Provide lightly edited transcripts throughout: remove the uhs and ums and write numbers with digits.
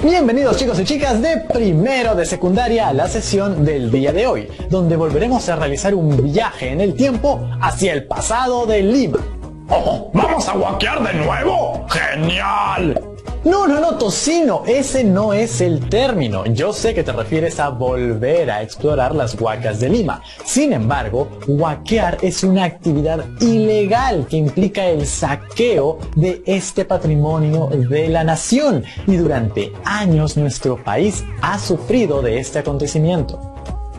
Bienvenidos chicos y chicas de primero de secundaria a la sesión del día de hoy, donde volveremos a realizar un viaje en el tiempo hacia el pasado de Lima. ¡Oh! ¿Vamos a guaquear de nuevo? ¡Genial! No, Tocino, ese no es el término. Yo sé que te refieres a volver a explorar las huacas de Lima. Sin embargo, huaquear es una actividad ilegal que implica el saqueo de este patrimonio de la nación. Y durante años nuestro país ha sufrido de este acontecimiento.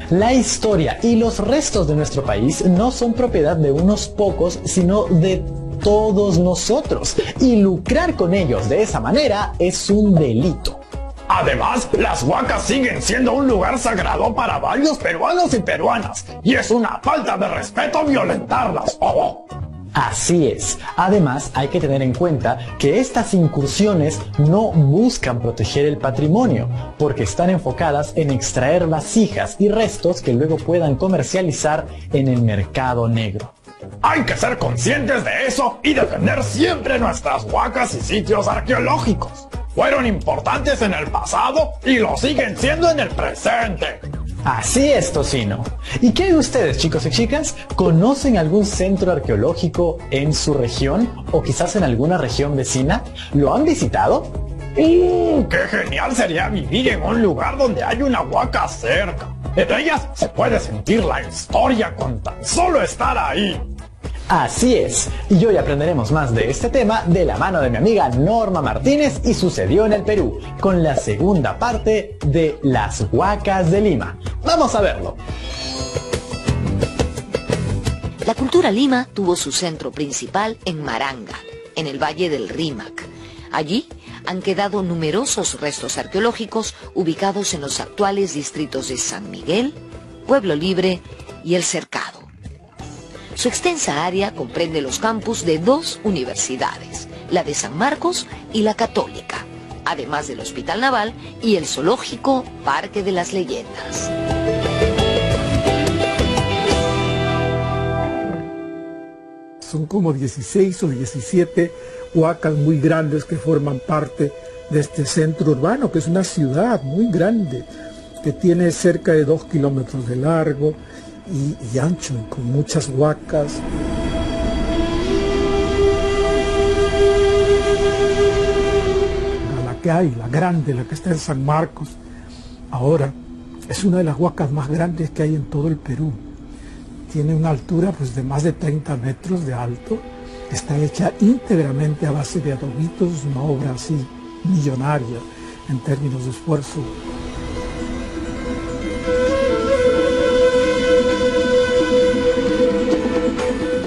La historia y los restos de nuestro país no son propiedad de unos pocos, sino de todos nosotros, y lucrar con ellos de esa manera es un delito. Además, las huacas siguen siendo un lugar sagrado para varios peruanos y peruanas, y es una falta de respeto violentarlas. ¡Oh! Así es. Además, hay que tener en cuenta que estas incursiones no buscan proteger el patrimonio, porque están enfocadas en extraer vasijas y restos que luego puedan comercializar en el mercado negro. Hay que ser conscientes de eso y defender siempre nuestras huacas y sitios arqueológicos. Fueron importantes en el pasado y lo siguen siendo en el presente. Así es, Tocino. ¿Y qué hay ustedes, chicos y chicas? ¿Conocen algún centro arqueológico en su región o quizás en alguna región vecina? ¿Lo han visitado? ¡Qué genial sería vivir en un lugar donde hay una huaca cerca! En ellas se puede sentir la historia con tan solo estar ahí. Así es, y hoy aprenderemos más de este tema de la mano de mi amiga Norma Martínez y Sucedió en el Perú, con la segunda parte de las huacas de Lima. ¡Vamos a verlo! La cultura Lima tuvo su centro principal en Maranga, en el Valle del Rímac. Allí han quedado numerosos restos arqueológicos ubicados en los actuales distritos de San Miguel, Pueblo Libre y El Cercado. Su extensa área comprende los campus de 2 universidades, la de San Marcos y la Católica, además del Hospital Naval y el zoológico Parque de las Leyendas. Son como 16 o 17 huacas muy grandes que forman parte de este centro urbano, que es una ciudad muy grande, que tiene cerca de 2 kilómetros de largo y ancho, con muchas huacas. La que hay, la grande, la que está en San Marcos, ahora es una de las huacas más grandes que hay en todo el Perú. Tiene una altura pues, de más de 30 metros de alto. Está hecha íntegramente a base de adobitos, una obra así millonaria en términos de esfuerzo.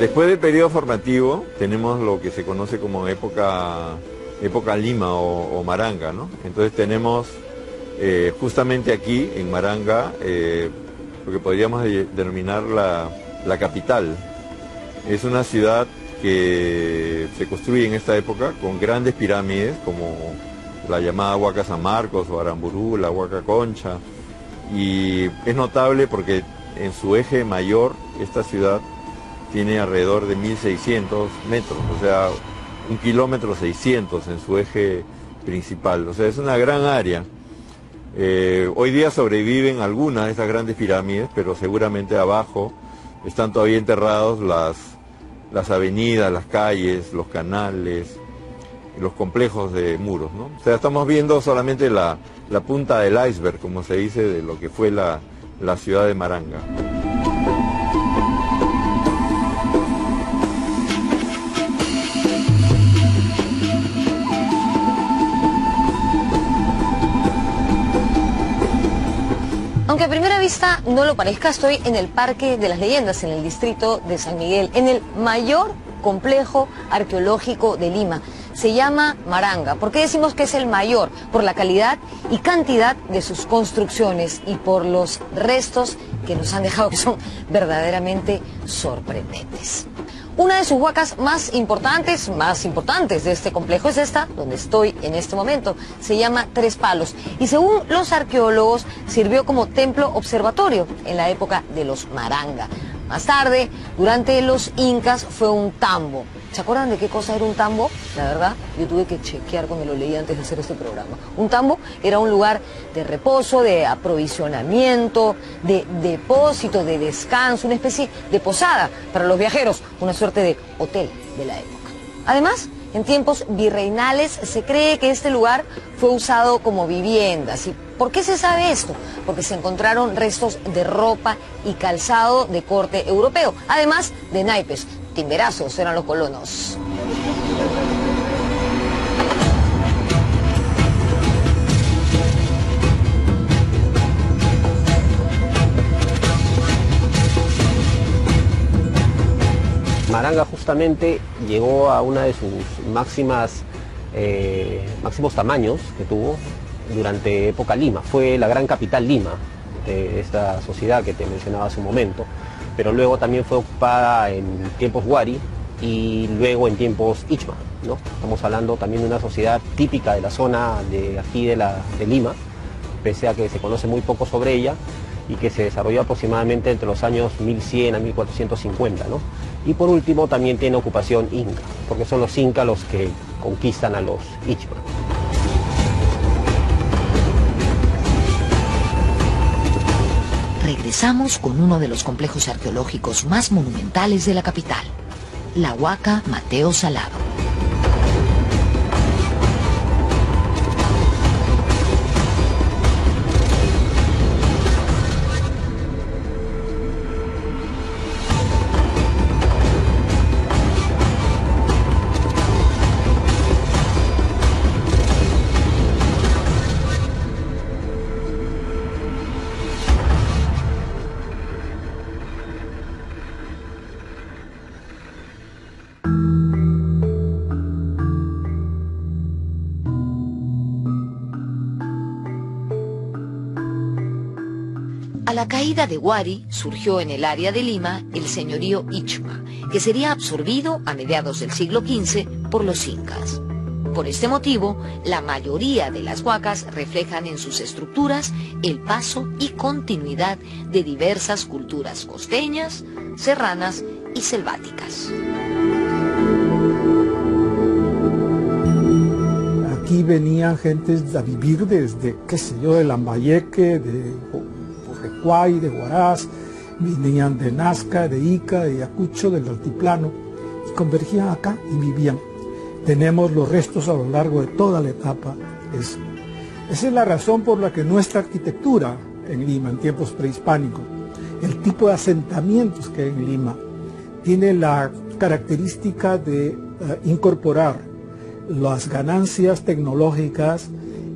Después del periodo formativo tenemos lo que se conoce como época Lima o Maranga, ¿no? Entonces tenemos justamente aquí en Maranga lo que podríamos denominar la capital. Es una ciudad que se construye en esta época con grandes pirámides como la llamada Huaca San Marcos o Aramburú, la Huaca Concha, y es notable porque en su eje mayor esta ciudad tiene alrededor de 1600 metros, o sea 1,6 kilómetros en su eje principal, o sea es una gran área. Hoy día sobreviven algunas de estas grandes pirámides, pero seguramente abajo están todavía enterrados las avenidas, las calles, los canales, los complejos de muros, ¿no? O sea, estamos viendo solamente la punta del iceberg, como se dice, de lo que fue la ciudad de Maranga. Aunque a primera vista no lo parezca, estoy en el Parque de las Leyendas, en el distrito de San Miguel, en el mayor complejo arqueológico de Lima. Se llama Maranga. ¿Por qué decimos que es el mayor? Por la calidad y cantidad de sus construcciones y por los restos que nos han dejado, que son verdaderamente sorprendentes. Una de sus huacas más importantes de este complejo es esta, donde estoy en este momento. Se llama Tres Palos y según los arqueólogos sirvió como templo observatorio en la época de los Maranga. Más tarde, durante los incas, fue un tambo. ¿Se acuerdan de qué cosa era un tambo? La verdad, yo tuve que chequear cuando lo leí antes de hacer este programa. Un tambo era un lugar de reposo, de aprovisionamiento, de depósito, de descanso, una especie de posada para los viajeros, una suerte de hotel de la época. Además, en tiempos virreinales se cree que este lugar fue usado como viviendas. ¿Y por qué se sabe esto? Porque se encontraron restos de ropa y calzado de corte europeo, además de naipes. Timberazos eran los colonos. Maranga justamente llegó a una de sus máximos tamaños que tuvo durante época Lima. Fue la gran capital Lima de esta sociedad que te mencionaba hace un momento, pero luego también fue ocupada en tiempos Huari y luego en tiempos Ichma, ¿no? Estamos hablando también de una sociedad típica de la zona de aquí de Lima, pese a que se conoce muy poco sobre ella y que se desarrolló aproximadamente entre los años 1100 a 1450, ¿no? Y por último también tiene ocupación inca, porque son los incas los que conquistan a los Ichma. Regresamos con uno de los complejos arqueológicos más monumentales de la capital, la Huaca Mateo Salado. A la caída de Huari surgió en el área de Lima el señorío Ichma, que sería absorbido a mediados del siglo XV por los incas. Por este motivo, la mayoría de las huacas reflejan en sus estructuras el paso y continuidad de diversas culturas costeñas, serranas y selváticas. Aquí venían gentes a vivir desde, qué sé yo, de Lambayeque, de Recuay, de Huaraz, venían de Nazca, de Ica, de Ayacucho, del altiplano, y convergían acá y vivían. Tenemos los restos a lo largo de toda la etapa. Esa es la razón por la que nuestra arquitectura en Lima, en tiempos prehispánicos, el tipo de asentamientos que hay en Lima, tiene la característica de incorporar las ganancias tecnológicas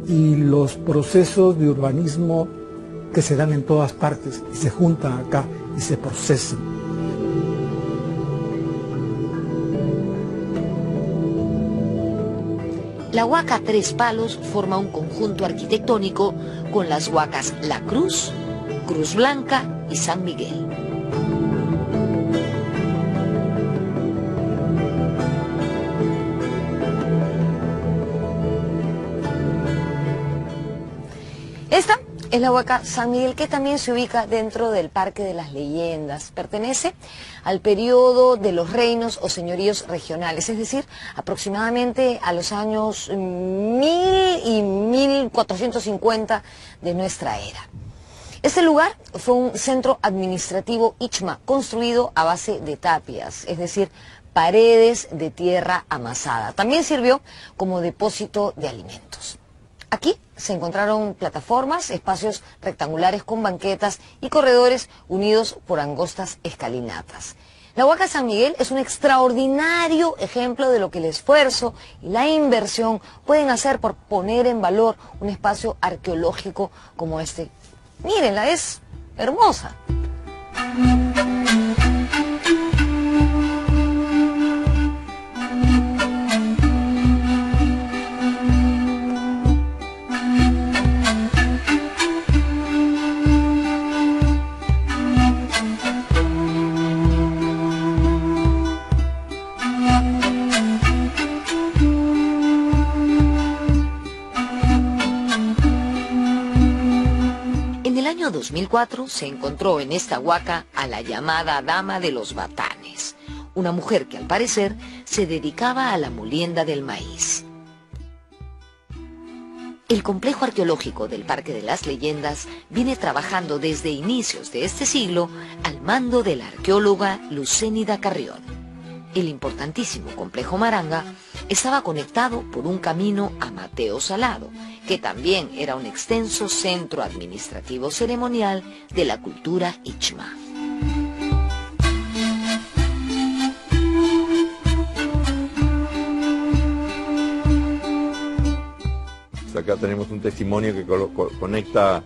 y los procesos de urbanismo que se dan en todas partes y se juntan acá y se procesan. La Huaca Tres Palos forma un conjunto arquitectónico con las huacas La Cruz, Cruz Blanca y San Miguel. Esta es la Huaca San Miguel, que también se ubica dentro del Parque de las Leyendas. Pertenece al periodo de los reinos o señoríos regionales, es decir, aproximadamente a los años 1000 y 1450 de nuestra era. Este lugar fue un centro administrativo Ichma, construido a base de tapias, es decir, paredes de tierra amasada. También sirvió como depósito de alimentos. Aquí se encontraron plataformas, espacios rectangulares con banquetas y corredores unidos por angostas escalinatas. La Huaca San Miguel es un extraordinario ejemplo de lo que el esfuerzo y la inversión pueden hacer por poner en valor un espacio arqueológico como este. Mírenla, es hermosa. En el año 2004 se encontró en esta huaca a la llamada Dama de los Batanes, una mujer que al parecer se dedicaba a la molienda del maíz. El complejo arqueológico del Parque de las Leyendas viene trabajando desde inicios de este siglo al mando de la arqueóloga Lucénida Carrión. El importantísimo complejo Maranga estaba conectado por un camino a Mateo Salado, que también era un extenso centro administrativo ceremonial de la cultura ichma. Acá tenemos un testimonio que conecta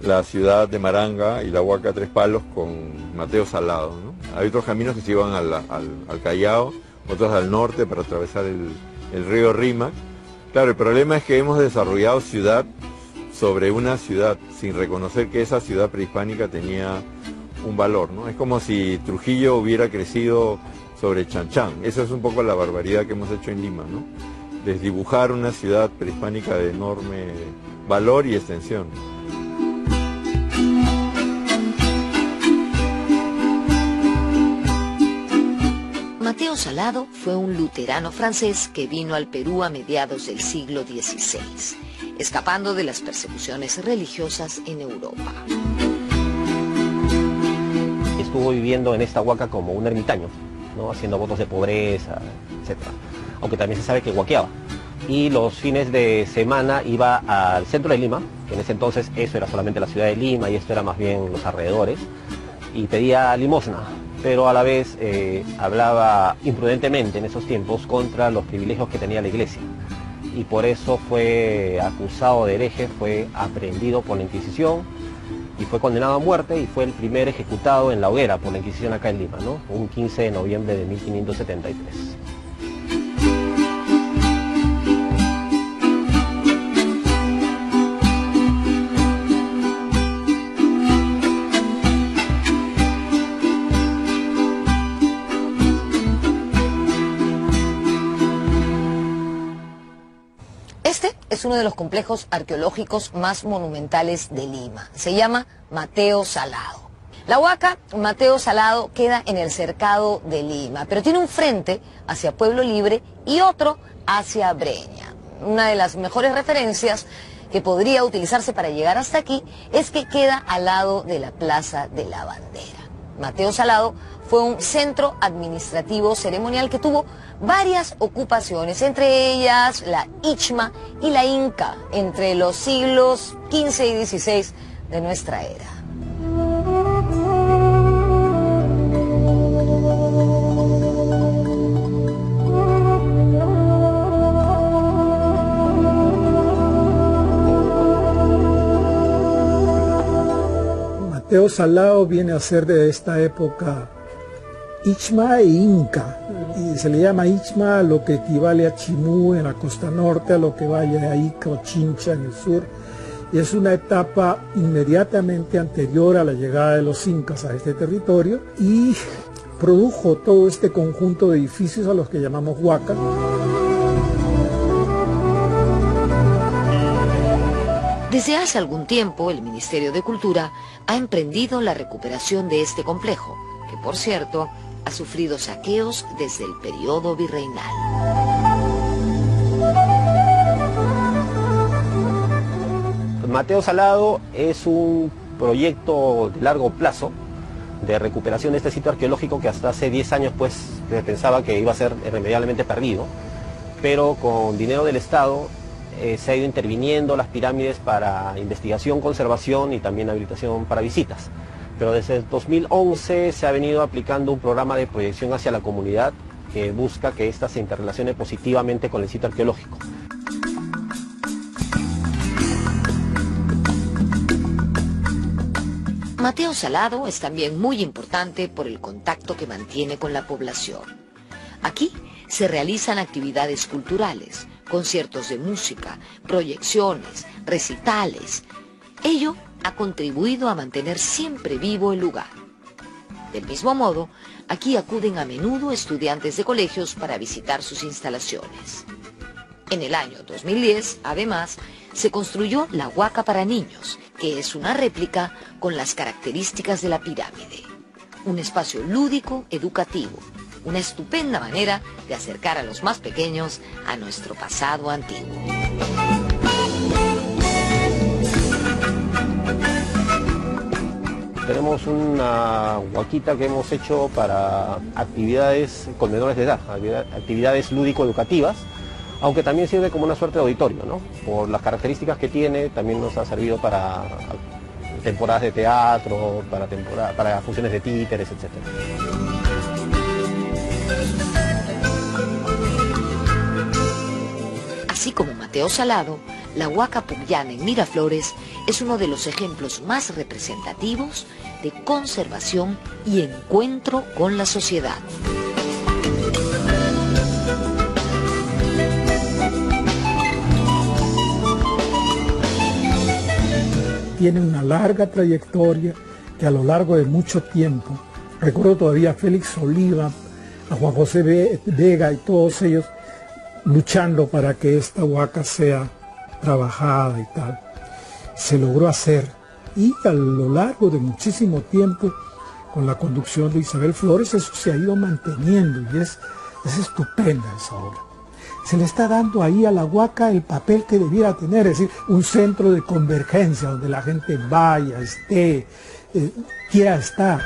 la ciudad de Maranga y la Huaca Tres Palos con Mateo Salado, ¿no? Hay otros caminos que se iban al Callao, otros al norte para atravesar el río Rímac. Claro, el problema es que hemos desarrollado ciudad sobre una ciudad sin reconocer que esa ciudad prehispánica tenía un valor, ¿no? Es como si Trujillo hubiera crecido sobre Chanchán. Esa es un poco la barbaridad que hemos hecho en Lima, ¿no? Desdibujar una ciudad prehispánica de enorme valor y extensión. Mateo Salado fue un luterano francés que vino al Perú a mediados del siglo XVI, escapando de las persecuciones religiosas en Europa. Estuvo viviendo en esta huaca como un ermitaño, ¿no? Haciendo votos de pobreza, etc. Aunque también se sabe que huaqueaba. Y los fines de semana iba al centro de Lima, que en ese entonces eso era solamente la ciudad de Lima y esto era más bien los alrededores, y pedía limosna, pero a la vez hablaba imprudentemente en esos tiempos contra los privilegios que tenía la iglesia. Y por eso fue acusado de hereje, fue aprehendido por la Inquisición y fue condenado a muerte y fue el primer ejecutado en la hoguera por la Inquisición acá en Lima, ¿no? Un 15 de noviembre de 1573. Este es uno de los complejos arqueológicos más monumentales de Lima. Se llama Mateo Salado. La huaca Mateo Salado queda en el cercado de Lima, pero tiene un frente hacia Pueblo Libre y otro hacia Breña. Una de las mejores referencias que podría utilizarse para llegar hasta aquí es que queda al lado de la Plaza de la Bandera. Mateo Salado fue un centro administrativo ceremonial que tuvo varias ocupaciones, entre ellas la ichma y la inca, entre los siglos XV y XVI de nuestra era. Mateo Salado viene a ser de esta época ichma e inca, y se le llama ichma a lo que equivale a Chimú en la costa norte, a lo que vaya a Ica o Chincha en el sur, y es una etapa inmediatamente anterior a la llegada de los incas a este territorio y produjo todo este conjunto de edificios a los que llamamos huacas. Desde hace algún tiempo, el Ministerio de Cultura ha emprendido la recuperación de este complejo, que por cierto, ha sufrido saqueos desde el periodo virreinal. Mateo Salado es un proyecto de largo plazo de recuperación de este sitio arqueológico que hasta hace 10 años pues se pensaba que iba a ser irremediablemente perdido, pero con dinero del Estado se ha ido interviniendo las pirámides para investigación, conservación y también habilitación para visitas. Pero desde el 2011 se ha venido aplicando un programa de proyección hacia la comunidad que busca que ésta se interrelacione positivamente con el sitio arqueológico. Mateo Salado es también muy importante por el contacto que mantiene con la población. Aquí se realizan actividades culturales, conciertos de música, proyecciones, recitales. Ello ha contribuido a mantener siempre vivo el lugar. Del mismo modo, aquí acuden a menudo estudiantes de colegios para visitar sus instalaciones. En el año 2010, además, se construyó la huaca para niños, que es una réplica con las características de la pirámide. Un espacio lúdico, educativo, una estupenda manera de acercar a los más pequeños a nuestro pasado antiguo. Tenemos una huaquita que hemos hecho para actividades con menores de edad, actividades lúdico-educativas, aunque también sirve como una suerte de auditorio, ¿no? Por las características que tiene, también nos ha servido para temporadas de teatro, para funciones de títeres, etc. Así como Mateo Salado, la Huaca Pucllana en Miraflores es uno de los ejemplos más representativos de conservación y encuentro con la sociedad. Tiene una larga trayectoria que a lo largo de mucho tiempo, recuerdo todavía a Félix Oliva, a Juan José Vega y todos ellos luchando para que esta huaca sea trabajada y tal. Se logró hacer y a lo largo de muchísimo tiempo con la conducción de Isabel Flores eso se ha ido manteniendo y es estupenda esa obra. Se le está dando ahí a la huaca el papel que debiera tener, es decir, un centro de convergencia donde la gente vaya, esté, quiera estar.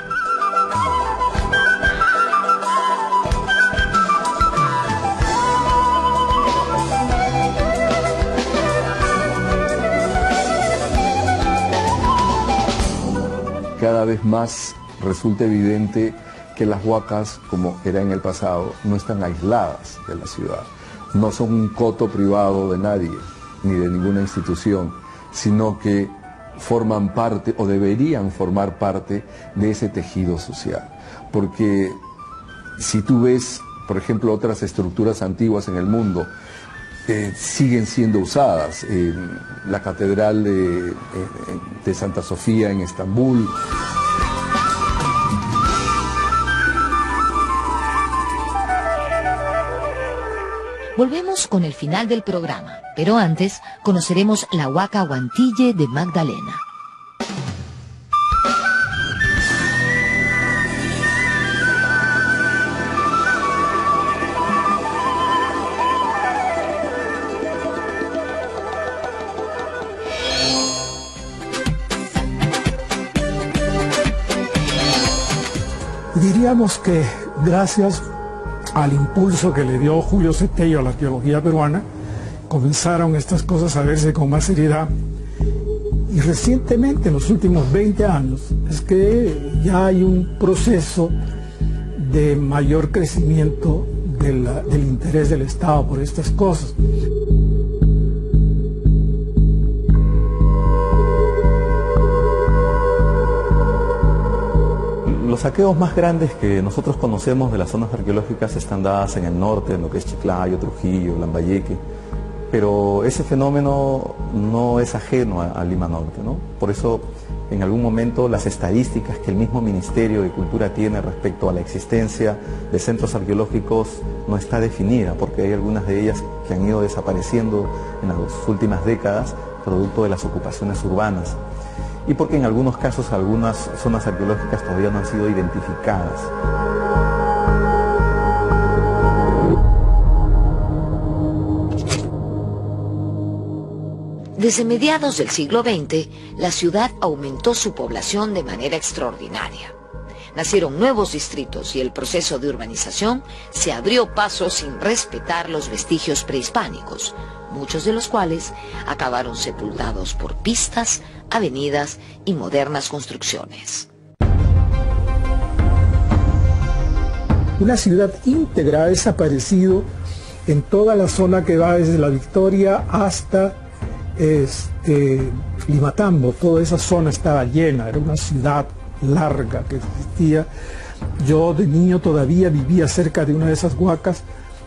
Cada vez más resulta evidente que las huacas, como era en el pasado, no están aisladas de la ciudad. No son un coto privado de nadie, ni de ninguna institución, sino que forman parte, o deberían formar parte, de ese tejido social. Porque si tú ves, por ejemplo, otras estructuras antiguas en el mundo, siguen siendo usadas. La Catedral de Santa Sofía en Estambul. Volvemos con el final del programa, pero antes conoceremos la Huaca Huantille de Magdalena. Diríamos que gracias al impulso que le dio Julio Cetello a la arqueología peruana, comenzaron estas cosas a verse con más seriedad. Y recientemente, en los últimos 20 años, es que ya hay un proceso de mayor crecimiento del interés del Estado por estas cosas. Los saqueos más grandes que nosotros conocemos de las zonas arqueológicas están dadas en el norte, en lo que es Chiclayo, Trujillo, Lambayeque, pero ese fenómeno no es ajeno a Lima Norte, ¿no? Por eso, en algún momento, las estadísticas que el mismo Ministerio de Cultura tiene respecto a la existencia de centros arqueológicos no está definida, porque hay algunas de ellas que han ido desapareciendo en las últimas décadas, producto de las ocupaciones urbanas. Y porque en algunos casos algunas zonas arqueológicas todavía no han sido identificadas. Desde mediados del siglo XX, la ciudad aumentó su población de manera extraordinaria. Nacieron nuevos distritos y el proceso de urbanización se abrió paso sin respetar los vestigios prehispánicos, muchos de los cuales acabaron sepultados por pistas, avenidas y modernas construcciones. Una ciudad íntegra ha desaparecido en toda la zona que va desde La Victoria hasta Limatambo. Toda esa zona estaba llena, era una ciudad larga que existía. Yo de niño todavía vivía cerca de una de esas huacas,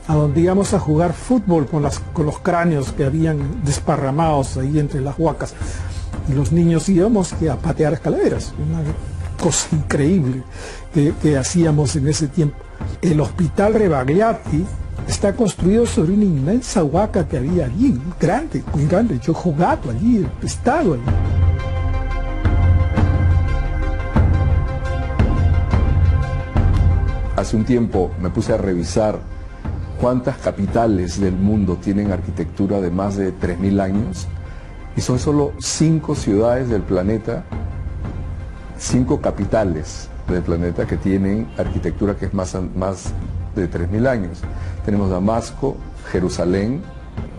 a donde íbamos a jugar fútbol con los cráneos que habían desparramados ahí entre las huacas. Y los niños íbamos a patear calaveras, una cosa increíble que hacíamos en ese tiempo. El Hospital Rebagliati está construido sobre una inmensa huaca que había allí, grande, muy grande. Yo he jugado allí, he estado allí. hace un tiempo me puse a revisar cuántas capitales del mundo tienen arquitectura de más de 3.000 años, y son solo 5 ciudades del planeta, 5 capitales del planeta que tienen arquitectura que es más de 3.000 años. Tenemos Damasco, Jerusalén,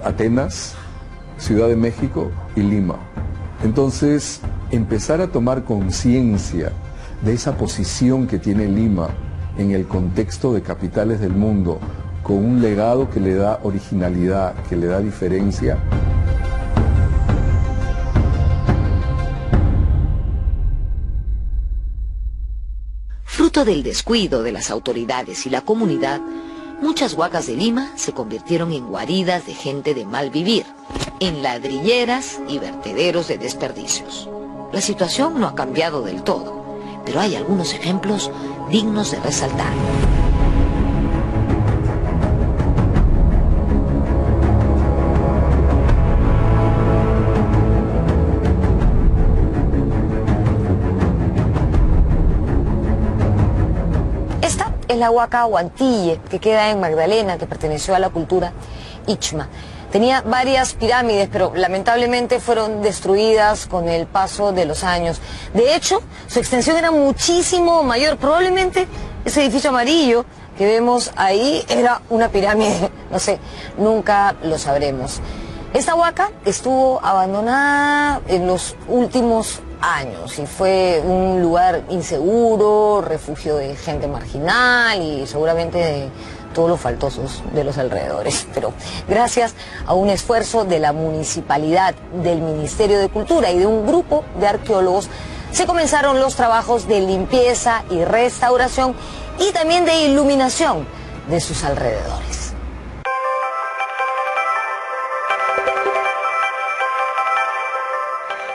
Atenas, Ciudad de México y Lima. Entonces, empezar a tomar conciencia de esa posición que tiene Lima en el contexto de capitales del mundo, con un legado que le da originalidad, que le da diferencia. Fruto del descuido de las autoridades y la comunidad, muchas huacas de Lima se convirtieron en guaridas de gente de mal vivir, en ladrilleras y vertederos de desperdicios. La situación no ha cambiado del todo, pero hay algunos ejemplos dignos de resaltar. Esta es la huaca Huantille, que queda en Magdalena, que perteneció a la cultura Ichma. Tenía varias pirámides, pero lamentablemente fueron destruidas con el paso de los años. De hecho, su extensión era muchísimo mayor. Probablemente ese edificio amarillo que vemos ahí era una pirámide, no sé, nunca lo sabremos. Esta huaca estuvo abandonada en los últimos años y fue un lugar inseguro, refugio de gente marginal y seguramente de todos los faltosos de los alrededores. Pero gracias a un esfuerzo de la municipalidad, del Ministerio de Cultura y de un grupo de arqueólogos, se comenzaron los trabajos de limpieza y restauración y también de iluminación de sus alrededores.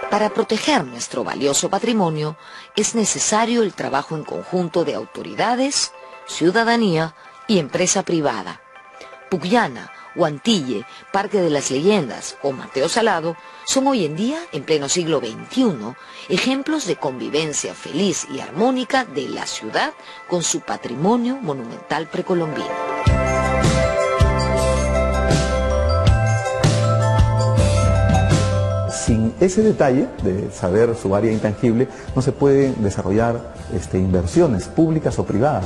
Para proteger nuestro valioso patrimonio es necesario el trabajo en conjunto de autoridades, ciudadanía y empresa privada. Pucllana, Huantille, Parque de las Leyendas o Mateo Salado son hoy en día, en pleno siglo XXI, ejemplos de convivencia feliz y armónica de la ciudad con su patrimonio monumental precolombino. Sin ese detalle de saber su área intangible, no se pueden desarrollar inversiones públicas o privadas.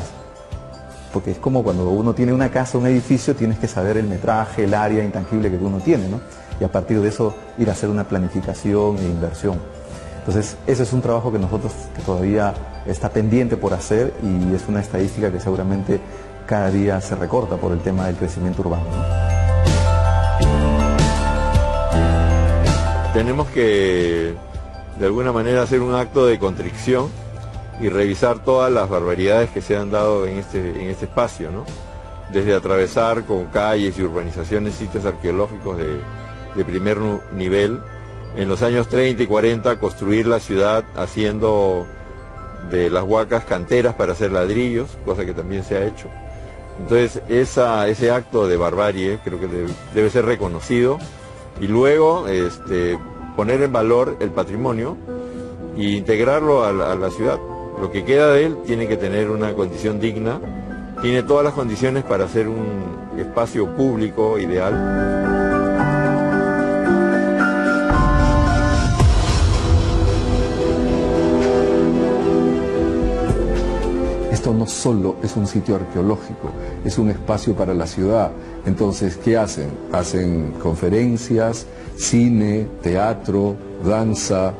Porque es como cuando uno tiene una casa, un edificio, tienes que saber el metraje, el área intangible que uno tiene, ¿no? Y a partir de eso ir a hacer una planificación e inversión. Entonces, ese es un trabajo que nosotros que todavía está pendiente por hacer y es una estadística que seguramente cada día se recorta por el tema del crecimiento urbano, ¿no? Tenemos que, de alguna manera, hacer un acto de contrición y revisar todas las barbaridades que se han dado en este espacio, ¿no? Desde atravesar con calles y urbanizaciones sitios arqueológicos de primer nivel, en los años 30 y 40 construir la ciudad haciendo de las huacas canteras para hacer ladrillos, cosa que también se ha hecho. Entonces ese acto de barbarie creo que debe ser reconocido y luego poner en valor el patrimonio e integrarlo a la ciudad. Lo que queda de él tiene que tener una condición digna, tiene todas las condiciones para ser un espacio público ideal. Esto no solo es un sitio arqueológico, es un espacio para la ciudad. Entonces, ¿qué hacen? Hacen conferencias, cine, teatro, danza,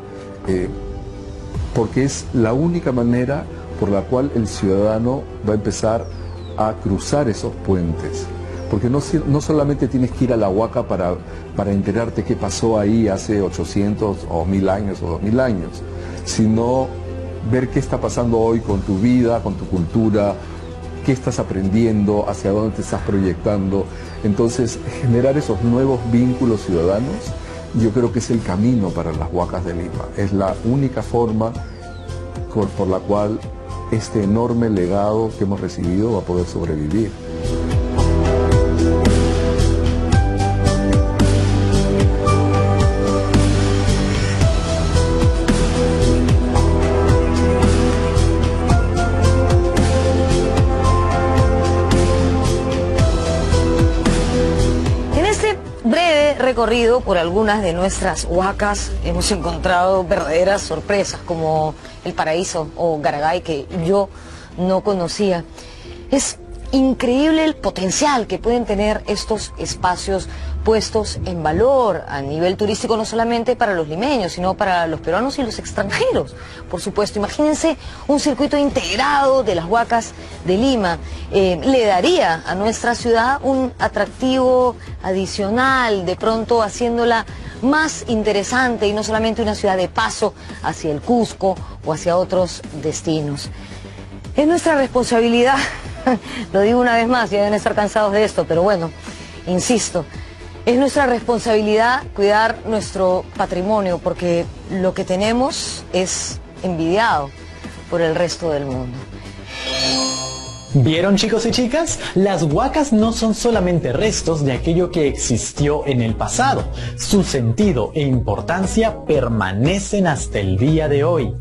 porque es la única manera por la cual el ciudadano va a empezar a cruzar esos puentes. Porque no solamente tienes que ir a la huaca para enterarte qué pasó ahí hace 800 o 1000 años o 2000 años, sino ver qué está pasando hoy con tu vida, con tu cultura, qué estás aprendiendo, hacia dónde te estás proyectando. Entonces, generar esos nuevos vínculos ciudadanos, yo creo que es el camino para las huacas de Lima. Es la única forma por la cual este enorme legado que hemos recibido va a poder sobrevivir. recorrido por algunas de nuestras huacas hemos encontrado verdaderas sorpresas, como el Paraíso o Garagay, que yo no conocía. Es increíble el potencial que pueden tener estos espacios puestos en valor a nivel turístico, no solamente para los limeños, sino para los peruanos y los extranjeros. Por supuesto, imagínense un circuito integrado de las huacas de Lima. Le daría a nuestra ciudad un atractivo adicional, de pronto haciéndola más interesante y no solamente una ciudad de paso hacia el Cusco o hacia otros destinos. Es nuestra responsabilidad, lo digo una vez más, ya deben estar cansados de esto, pero bueno, insisto, es nuestra responsabilidad cuidar nuestro patrimonio, porque lo que tenemos es envidiado por el resto del mundo. ¿Vieron, chicos y chicas? Las huacas no son solamente restos de aquello que existió en el pasado. Su sentido e importancia permanecen hasta el día de hoy.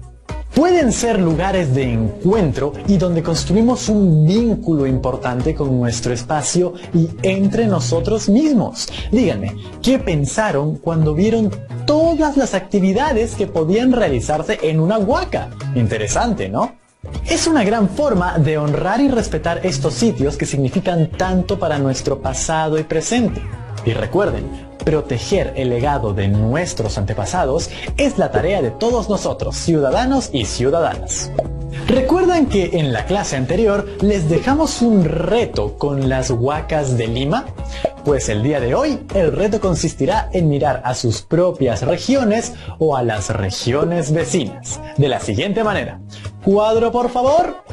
Pueden ser lugares de encuentro y donde construimos un vínculo importante con nuestro espacio y entre nosotros mismos. Díganme, ¿qué pensaron cuando vieron todas las actividades que podían realizarse en una huaca? Interesante, ¿no? Es una gran forma de honrar y respetar estos sitios que significan tanto para nuestro pasado y presente. Y recuerden, proteger el legado de nuestros antepasados es la tarea de todos nosotros, ciudadanos y ciudadanas. ¿Recuerdan que en la clase anterior les dejamos un reto con las huacas de Lima? Pues el día de hoy el reto consistirá en mirar a sus propias regiones o a las regiones vecinas. De la siguiente manera. Cuadro, por favor.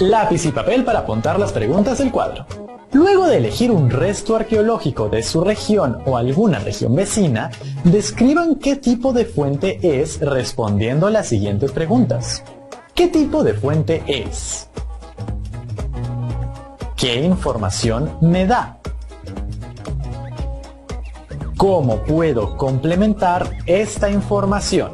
Lápiz y papel para apuntar las preguntas del cuadro. Luego de elegir un resto arqueológico de su región o alguna región vecina, describan qué tipo de fuente es respondiendo a las siguientes preguntas. ¿Qué tipo de fuente es? ¿Qué información me da? ¿Cómo puedo complementar esta información?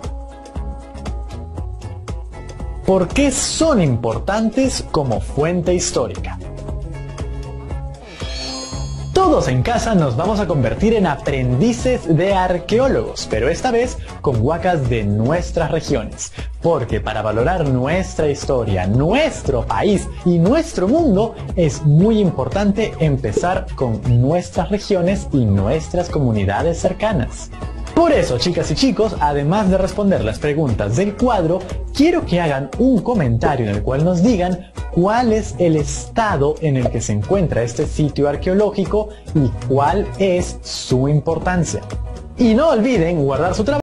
¿Por qué son importantes como fuente histórica? Todos en casa nos vamos a convertir en aprendices de arqueólogos, pero esta vez con huacas de nuestras regiones. Porque para valorar nuestra historia, nuestro país y nuestro mundo, es muy importante empezar con nuestras regiones y nuestras comunidades cercanas. Por eso, chicas y chicos, además de responder las preguntas del cuadro, quiero que hagan un comentario en el cual nos digan cuál es el estado en el que se encuentra este sitio arqueológico y cuál es su importancia. Y no olviden guardar su trabajo